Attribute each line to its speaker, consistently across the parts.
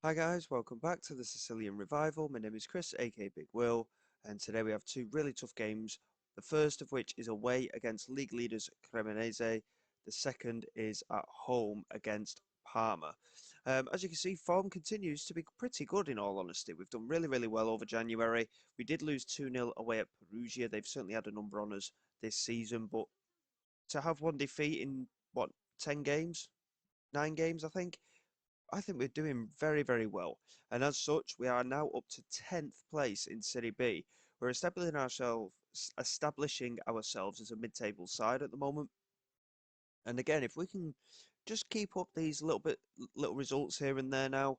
Speaker 1: Hi guys, welcome back to the Sicilian Revival. My name is Chris, aka Big Will, and today we have two really tough games. The first of which is away against league leaders Cremonese. The second is at home against Parma. As you can see, form continues to be pretty good in all honesty. We've done really well over January. We did lose 2-0 away at Perugia. They've certainly had a number on us this season, but to have one defeat in, what, 10 games? 9 games, I think we're doing very well. And as such, we are now up to 10th place in Serie B. We're establishing ourselves as a mid-table side at the moment. And again, if we can just keep up these little results here and there now,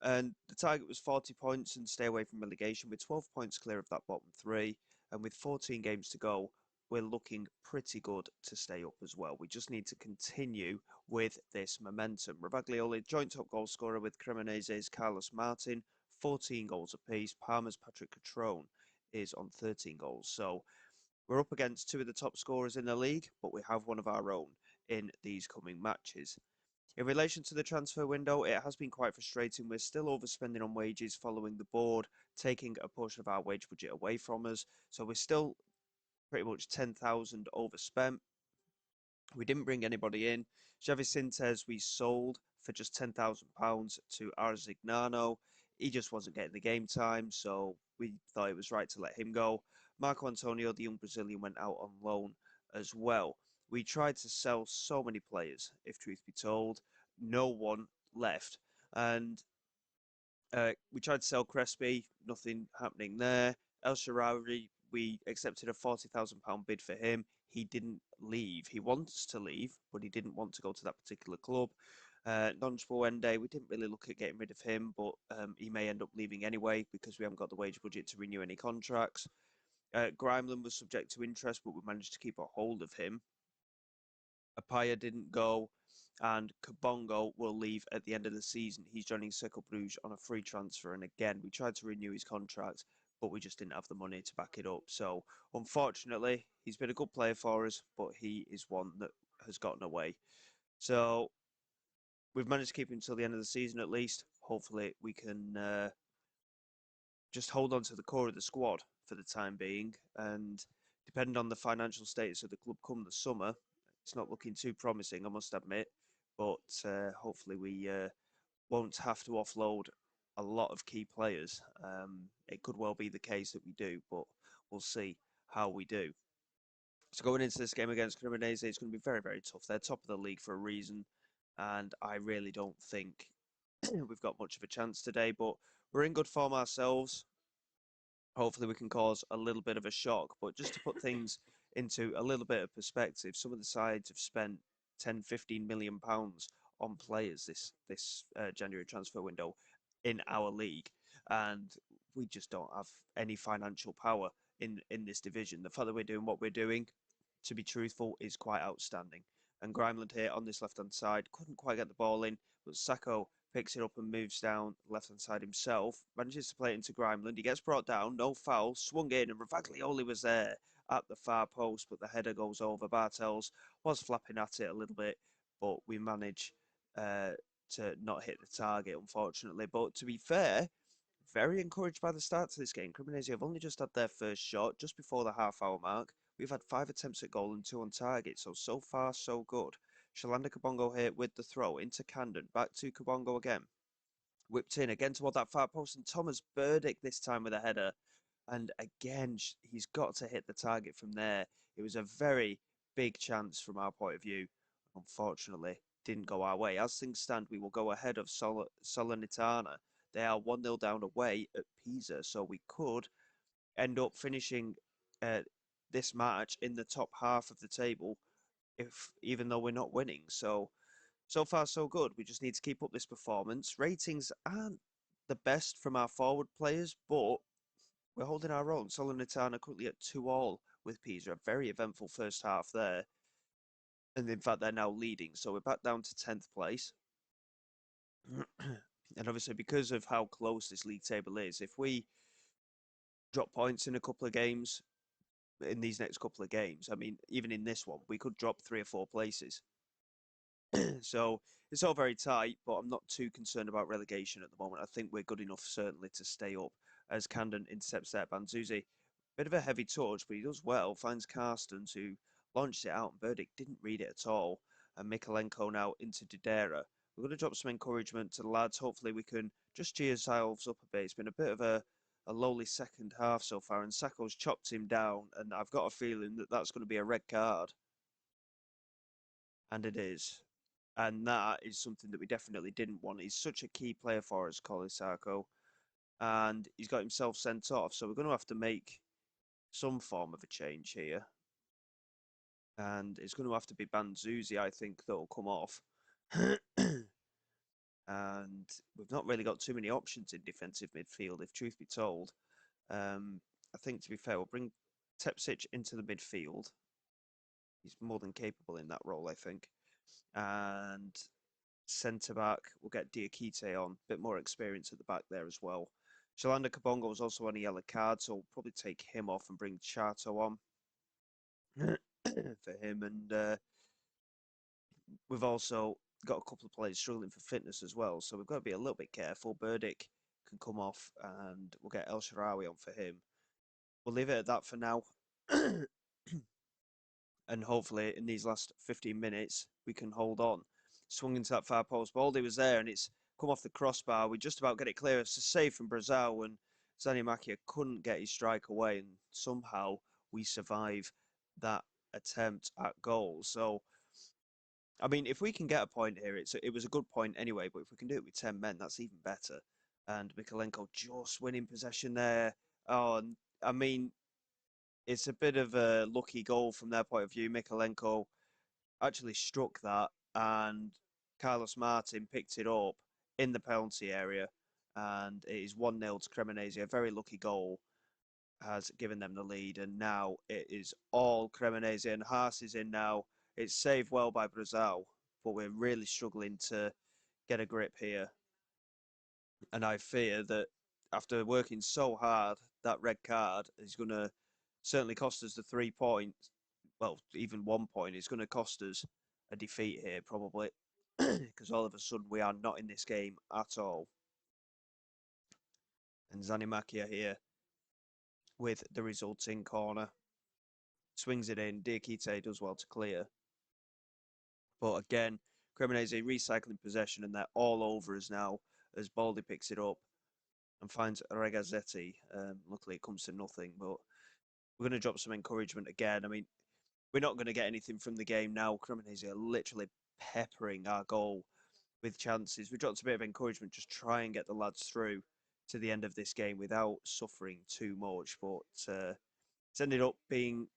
Speaker 1: and the target was 40 points and stay away from relegation. With 12 points clear of that bottom three, and with 14 games to go, we're looking pretty good to stay up as well. We just need to continue with this momentum. Ravaglioli, joint top goal scorer with Cremonese's Carlos Martin, 14 goals apiece. Parma's Patrick Catrone is on 13 goals. So we're up against two of the top scorers in the league, but we have one of our own in these coming matches. In relation to the transfer window, it has been quite frustrating. We're still overspending on wages following the board taking a portion of our wage budget away from us. So we're still pretty much 10,000 overspent. We didn't bring anybody in. Xavi Sintes we sold for just £10,000 to Arzignano. He just wasn't getting the game time, so we thought it was right to let him go. Marco Antonio, the young Brazilian, went out on loan as well. We tried to sell so many players, if truth be told. No one left. And we tried to sell Crespi, nothing happening there. El Shaarawy, we accepted a £40,000 bid for him. He didn't leave. He wants to leave, but he didn't want to go to that particular club. Nonch Wende, we didn't really look at getting rid of him, but he may end up leaving anyway because we haven't got the wage budget to renew any contracts. Grimeland was subject to interest, but we managed to keep a hold of him. Apaya didn't go, and Kabongo will leave at the end of the season. He's joining Cercle Bruges on a free transfer, and again, we tried to renew his contract, but we just didn't have the money to back it up. So, unfortunately, he's been a good player for us, but he is one that has gotten away. So, we've managed to keep him until the end of the season at least. Hopefully, we can just hold on to the core of the squad for the time being, and depending on the financial status of the club come the summer, it's not looking too promising, I must admit. But hopefully we won't have to offload a lot of key players. It could well be the case that we do, but we'll see how we do. So going into this game against Cremonese, it's going to be very tough. They're top of the league for a reason, and I really don't think we've got much of a chance today. But we're in good form ourselves. Hopefully we can cause a little bit of a shock. But just to put things into a little bit of perspective, some of the sides have spent 10, 15 million pounds on players this January transfer window in our league, and we just don't have any financial power in this division. The fact that we're doing what we're doing, to be truthful, is quite outstanding. And Grimeland here on this left-hand side couldn't quite get the ball in, but Sacco picks it up and moves down the left-hand side himself, manages to play it into Grimeland. He gets brought down, no foul, swung in, and Ravaglioli was there at the far post, but the header goes over. Bartels was flapping at it a little bit, but we manage uh, to not hit the target, unfortunately. But to be fair, very encouraged by the start to this game. Cremonese have only just had their first shot just before the half-hour mark. We've had 5 attempts at goal and 2 on target, so far so good. Shalanda Kabongo here with the throw into Camden, back to Kabongo again. Whipped in again toward that far post, and Thomas Burdick this time with a header. And again, he's got to hit the target from there. It was a very big chance from our point of view. Unfortunately, didn't go our way. As things stand, we will go ahead of Salernitana. They are 1-0 down away at Pisa, so we could end up finishing uh, this match in the top half of the table, if even though we're not winning. So far so good. We just need to keep up this performance. Ratings aren't the best from our forward players, but we're holding our own. Salernitana currently at 2-2 with Pisa. A very eventful first half there. And in fact, they're now leading. So we're back down to 10th place. And obviously, because of how close this league table is, if we drop points in a couple of games, in these next couple of games, I mean, even in this one, we could drop 3 or 4 places. So it's all very tight, but I'm not too concerned about relegation at the moment. I think we're good enough, certainly, to stay up as Camden intercepts there. Banzuzi, bit of a heavy touch, but he does well. Finds Carstens, who launched it out, and Burdick didn't read it at all. And Mikalenko now into Didera. We're going to drop some encouragement to the lads. Hopefully, we can just cheer ourselves up a bit. It's been a bit of a lowly second half so far, and Sacco's chopped him down, and I've got a feeling that that's going to be a red card. And it is. And that is something that we definitely didn't want. He's such a key player for us, Colin Sacco, and he's got himself sent off. So we're going to have to make some form of a change here. And it's going to have to be Banzuzi, I think, that'll come off. And we've not really got too many options in defensive midfield, if truth be told. I think, to be fair, we'll bring Tepsic into the midfield. He's more than capable in that role, I think. And centre back, we'll get Diakite on, a bit more experience at the back there as well. Shalanda Kabongo was also on a yellow card, so we'll probably take him off and bring Chato on for him. And we've also got a couple of players struggling for fitness as well, so we've got to be a little bit careful. Burdick can come off, and we'll get El Sharawi on for him. We'll leave it at that for now. And hopefully in these last 15 minutes, we can hold on. Swung into that far post. Baldy was there, and it's come off the crossbar. We just about get it clear. It's a save from Brazil, and Zanimakia couldn't get his strike away, and somehow we survive that attempt at goal. So, I mean, if we can get a point here, it was a good point anyway, but if we can do it with 10 men, that's even better. And Mikalenko just winning possession there. Oh, I mean, it's a bit of a lucky goal from their point of view. Mikalenko actually struck that, and Carlos Martin picked it up in the penalty area, and it is 1-0 to Cremonese. A very lucky goal has given them the lead, and now it is all Cremonese, and Haas is in now. It's saved well by Brazil, but we're really struggling to get a grip here. And I fear that after working so hard, that red card is going to certainly cost us the 3 points. Well, even 1 point is going to cost us a defeat here, probably, because all of a sudden we are not in this game at all. And Zanimakia here with the resulting corner. Swings it in. Diakite does well to clear. But again, Cremonese recycling possession, and they're all over us now as Baldi picks it up and finds Regazzetti. Luckily, it comes to nothing, but we're going to drop some encouragement again. I mean, we're not going to get anything from the game now. Cremonese are literally peppering our goal with chances. We dropped a bit of encouragement, just try and get the lads through to the end of this game without suffering too much. But it's ended up being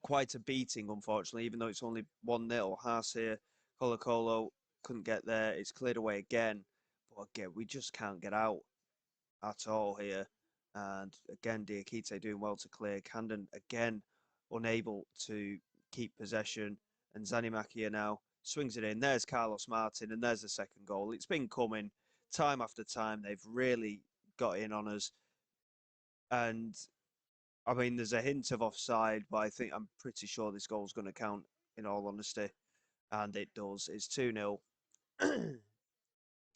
Speaker 1: quite a beating, unfortunately, even though it's only 1-0. Haas here, Colo Colo couldn't get there. It's cleared away again. But again, we just can't get out at all here. And again, Diakite doing well to clear. Camden again unable to keep possession. And Zanimakia now swings it in. There's Carlos Martin, and there's the second goal. It's been coming time after time. They've really got in on us. And I mean, there's a hint of offside, but I'm pretty sure this goal's going to count, in all honesty. And it does. It's 2-0.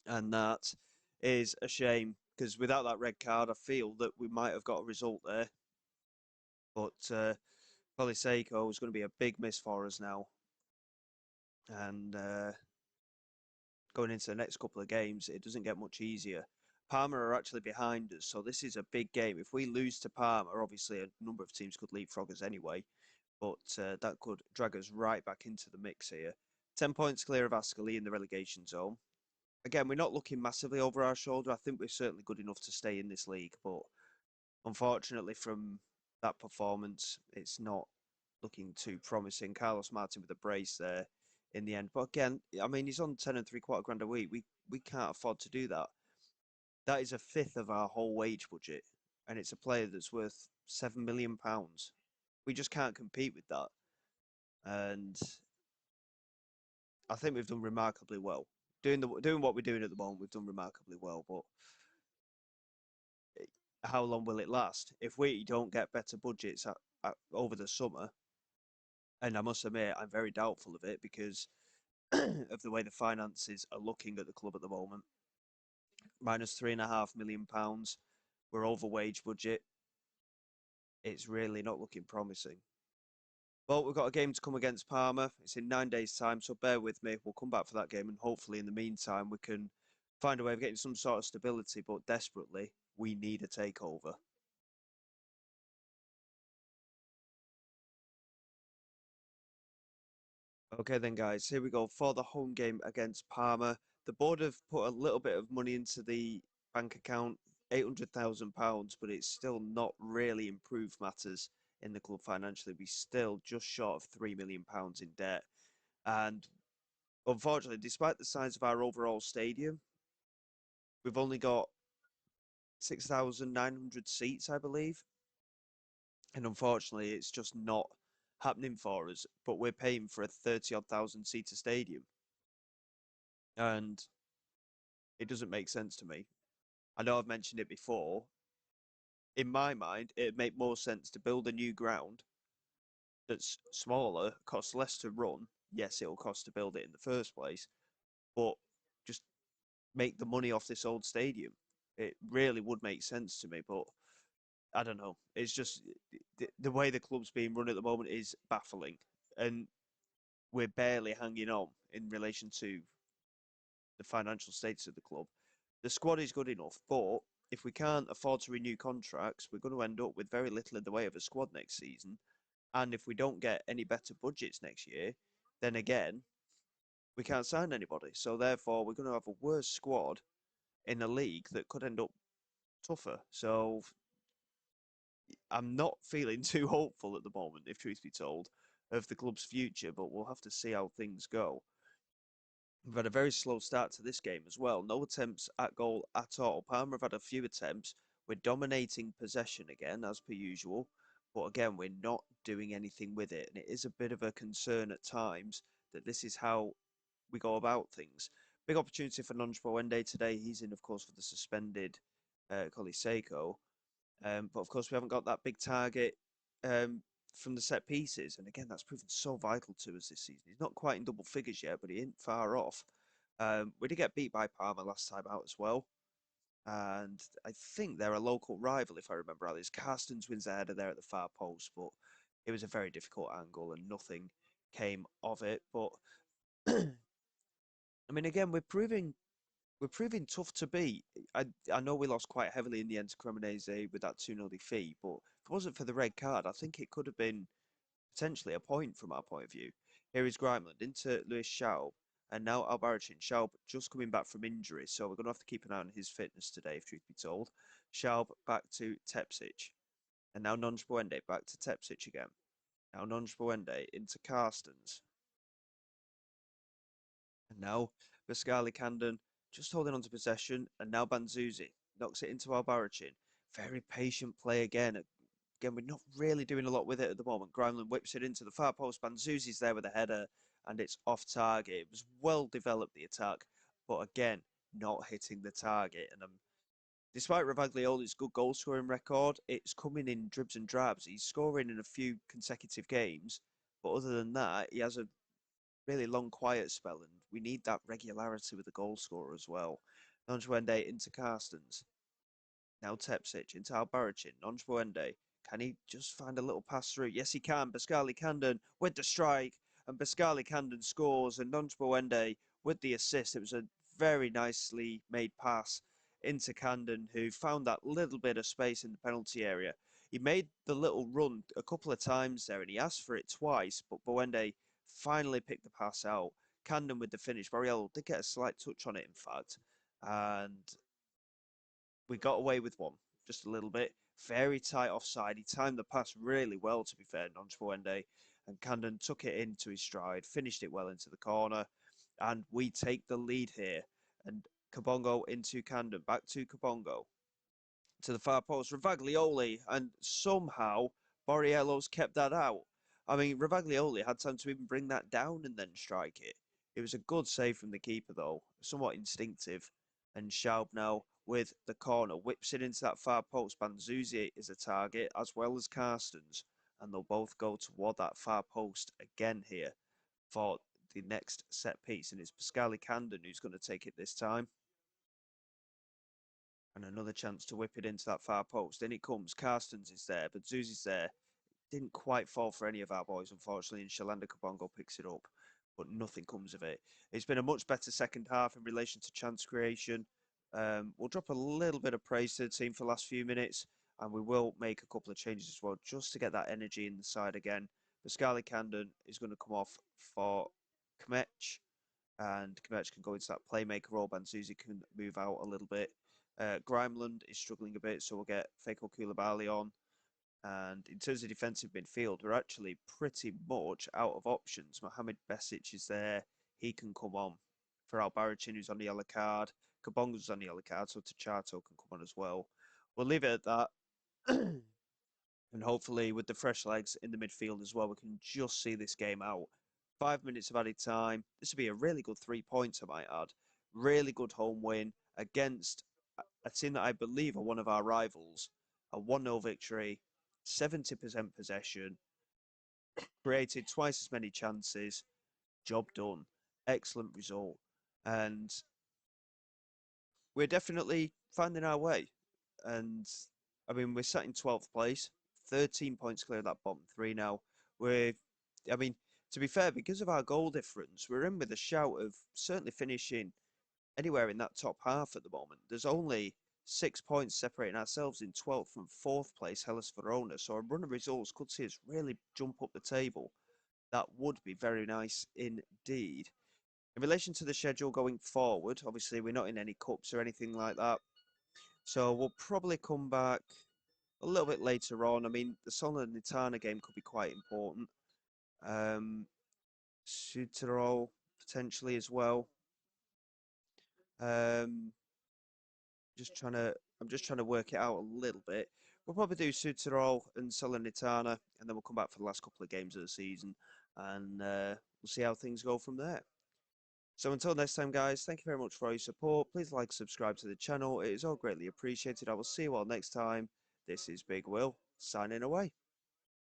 Speaker 1: And that is a shame, because without that red card, I feel that we might have got a result there. But Poliseco is going to be a big miss for us now. And going into the next couple of games, it doesn't get much easier. Parma are actually behind us, so this is a big game. If we lose to Parma, obviously a number of teams could leapfrog us anyway, but that could drag us right back into the mix here. 10 points clear of Ascoli in the relegation zone. Again, we're not looking massively over our shoulder. I think we're certainly good enough to stay in this league, but unfortunately from that performance, it's not looking too promising. Carlos Martin with a brace there in the end. But again, I mean, he's on 10 and three-quarter grand a week. We can't afford to do that. That is a fifth of our whole wage budget, and it's a player that's worth £7 million. We just can't compete with that. And I think we've done remarkably well. Doing what we're doing at the moment, we've done remarkably well. But how long will it last? If we don't get better budgets over the summer, And I must admit, I'm very doubtful of it because of the way the finances are looking at the club at the moment. Minus £3.5 million. We're over wage budget. It's really not looking promising. But we've got a game to come against Parma. It's in 9 days' time, so bear with me. We'll come back for that game, and hopefully, in the meantime, we can find a way of getting some sort of stability. But desperately, we need a takeover. Okay, then, guys, here we go for the home game against Parma. The board have put a little bit of money into the bank account, £800,000, but it's still not really improved matters in the club financially. We're still just short of £3 million in debt. And unfortunately, despite the size of our overall stadium, we've only got 6,900 seats, I believe. And unfortunately, it's just not happening for us. But we're paying for a 30 odd thousand seater stadium. And it doesn't make sense to me. I know I've mentioned it before. In my mind, it'd make more sense to build a new ground that's smaller, costs less to run. Yes, it'll cost to build it in the first place, but just make the money off this old stadium. It really would make sense to me, but I don't know. It's just the way the club's being run at the moment is baffling, and we're barely hanging on in relation to the financial status of the club. The squad is good enough, but if we can't afford to renew contracts, we're going to end up with very little in the way of a squad next season. And if we don't get any better budgets next year, then again, we can't sign anybody. So therefore, we're going to have a worse squad in a league that could end up tougher. So I'm not feeling too hopeful at the moment, if truth be told, of the club's future, but we'll have to see how things go. We've had a very slow start to this game as well. No attempts at goal at all. Palmer have had a few attempts. We're dominating possession again, as per usual. But again, we're not doing anything with it. And it is a bit of a concern at times that this is how we go about things. Big opportunity for Nonchbo Wende today. He's in, of course, for the suspended Seiko. But of course, we haven't got that big target from the set pieces. And again, that's proven so vital to us this season. He's not quite in double figures yet, but he ain't far off. We did get beat by Parma last time out as well. And I think they're a local rival, if I remember right. Carstens wins the header there at the far post, but it was a very difficult angle and nothing came of it. But I mean, again, we're proving tough to beat. I know we lost quite heavily in the end to Cremonese with that 2-0 defeat, but if it wasn't for the red card, I think it could have been potentially a point from our point of view. Here is Grimeland into Lewis Schaub, and now Albarracin. Schaub just coming back from injury, so we're going to have to keep an eye on his fitness today, if truth be told. Schaub back to Tepsic, and now Nonchbuende back to Tepsic again. Now Nonchbuende into Carstens. And now Pascali Candon just holding on to possession. And now Banzuzi knocks it into Albarracin. Very patient play again. Again, we're not really doing a lot with it at the moment. Grimeland whips it into the far post. Banzuzi's there with a header and it's off target. It was well developed, the attack, but again, not hitting the target. And despite Ravaglioli's good goal scoring record, it's coming in dribs and drabs. He's scoring in a few consecutive games, but other than that, he has a really long quiet spell, and we need that regularity with the goal scorer as well. Nonchbuende into Carstens. Now Tepsic into Albarracin. Nonchbuende. Can he just find a little pass through? Yes, he can. Pascali Candon with the strike, and Pascali Candon scores, and Nonchbuende with the assist. It was a very nicely made pass into Candon, who found that little bit of space in the penalty area. He made the little run a couple of times there, and he asked for it twice, but Buende finally picked the pass out. Candon with the finish. Borriello did get a slight touch on it, in fact, and we got away with one, just a little bit. Very tight offside. He timed the pass really well, to be fair, Nonchbuende, and Candon took it into his stride, finished it well into the corner, and we take the lead here. And Kabongo into Candon, back to Kabongo, to the far post, Ravaglioli, and somehow Borriello's kept that out. I mean, Ravaglioli had time to even bring that down and then strike it. It was a good save from the keeper, though, somewhat instinctive. And Schaub now with the corner, whips it into that far post. Banzuzi is a target, as well as Carstens. and they'll both go toward that far post again here for the next set piece. And it's Pascali Camden who's going to take it this time. And another chance to whip it into that far post. In it comes. Carstens is there, but Zuzi's there. Didn't quite fall for any of our boys, unfortunately, and Shalanda Kabongo picks it up, but nothing comes of it. It's been a much better second half in relation to chance creation. We'll drop a little bit of praise to the team for the last few minutes, and we will make a couple of changes as well, just to get that energy in the side again. Pascali Camden is going to come off for Kmech, and Kmech can go into that playmaker role. Banzuzi can move out a little bit. Grimeland is struggling a bit, so we'll get Feko Koulibaly on. And in terms of defensive midfield, we're actually pretty much out of options. Mohamed Besic is there. He can come on. For Albaricin, who's on the yellow card. Kabongo's on the yellow card, so Tachato can come on as well. We'll leave it at that. And hopefully with the fresh legs in the midfield as well, we can just see this game out. 5 minutes of added time. This would be a really good 3 points, I might add. Really good home win against a team that I believe are one of our rivals. A 1-0 victory. 70% possession, created twice as many chances, job done. Excellent result. And we're definitely finding our way. And I mean, we're sat in 12th place, 13 points clear of that bottom three now. I mean, to be fair, because of our goal difference, we're in with a shout of certainly finishing anywhere in that top half at the moment. There's only 6 points separating ourselves in 12th and 4th place, Hellas Verona. So a run of results could see us really jump up the table. That would be very nice indeed. In relation to the schedule going forward, obviously we're not in any cups or anything like that. So we'll probably come back a little bit later on. I mean, the Salernitana game could be quite important. Südtirol potentially as well. I'm just trying to work it out a little bit. We'll probably do Südtirol and Salernitana, and then we'll come back for the last couple of games of the season, and we'll see how things go from there. So until next time, guys, thank you very much for all your support. Please like, subscribe to the channel. It is all greatly appreciated. I will see you all next time. This is Big Will, signing away.